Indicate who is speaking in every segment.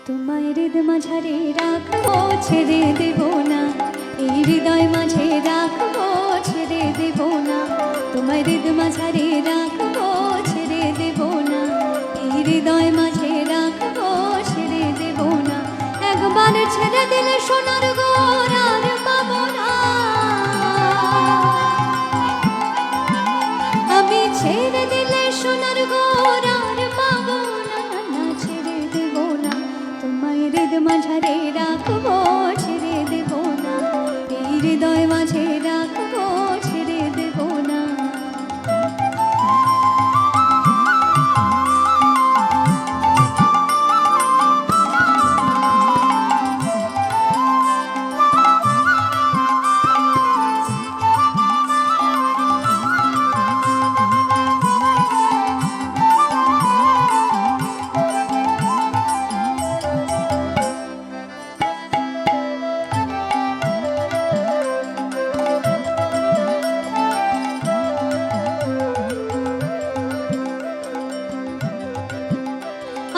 Speaker 1: তোমায় হৃদ মাঝারে রাখবো, ছেড়ে দেব না। এই হৃদয় মাঝে রাখবো, ছেড়ে দেব না। তোমায় হৃদ মাঝারে রাখবো, ছেড়ে দেব না। এই হৃদয় মাঝে রাখবো, ছেড়ে দেব না। একবার ছেড়ে দিলে সোনার গোর আর পাবো না। আমি ছেড়ে দিলে সোনার গোর আর পাবো না, না ছেড়ে দেব না। তোমায় হৃদ মাঝারে রাখবো, ছেড়ে দেব না। এই হৃদয় মাঝে রাখবো, ছেড়ে দেব না।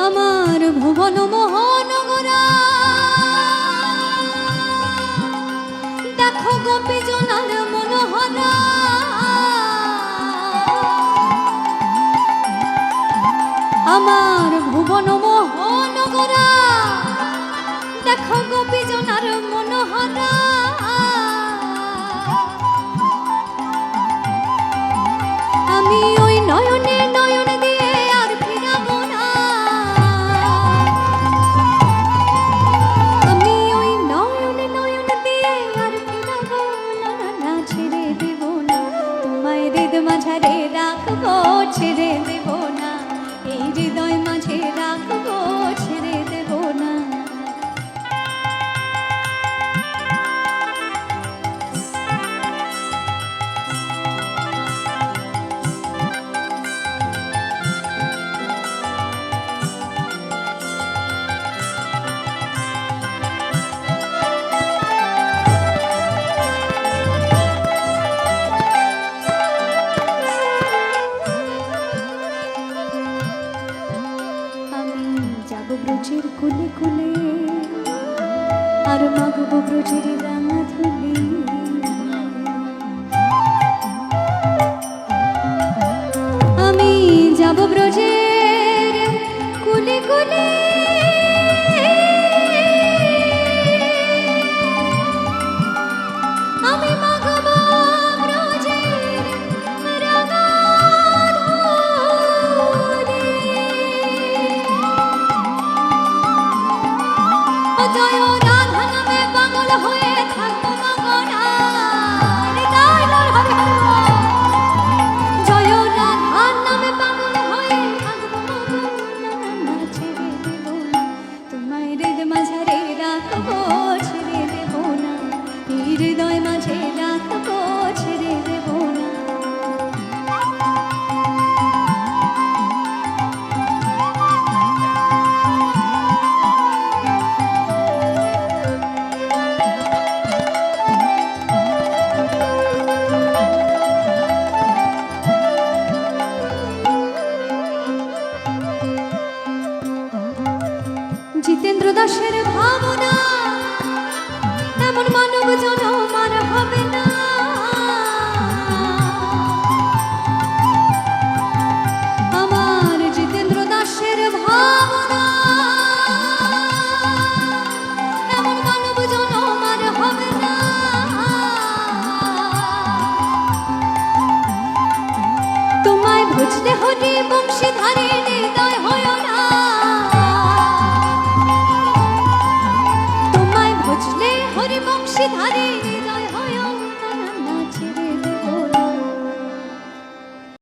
Speaker 1: আমার ভুবন মোহনগরা দেখো গোপী জনার মনোহরা। আমার ভুবন মোহনগরা দেখো গোপী জনার মনোহরা। আমি ওই নয়নে নয়ন দিয়ে আর ফিরাবো না। আমি ওই নয়নে নয়ন দিয়ে আর ফিরাবো না, না ছেড়ে দেব না। তোমায় হৃদ মাঝারে রাখবো, ছেড়ে দেব না। এই হৃদয় মাঝে রাখবো, ছেড়ে দেব না। ব্রজের কুলে কুলে আর মাগব ব্রজের রাঙা ধুলি। আমি যাব ব্রজের কুলে কুলে আমি মাগব ব্রজের রাঙা ধুলি। জয় রাধা নামে পাগল হয়ে থাকবো মগনা। জয় রাধা নামে পাগল হয়ে থাকবো মগনা, ছেড়ে দেব না। তোমায় হৃদ মাঝারে রাখবো, ছেড়ে দেব না। এই হৃদয় মাঝে রাখবো, ছেড়ে দেব না। জিতেন্দ্র দাসের ভাবনা এমন মানব জনম আর হবে না। আমার জিতেন্দ্র দাসের ভাবনা এমন মানব জনম আর হবে না। তোমায় বুঝতে হলে বংশীধারে হৃদয় হয় না। হরি বংশীধারে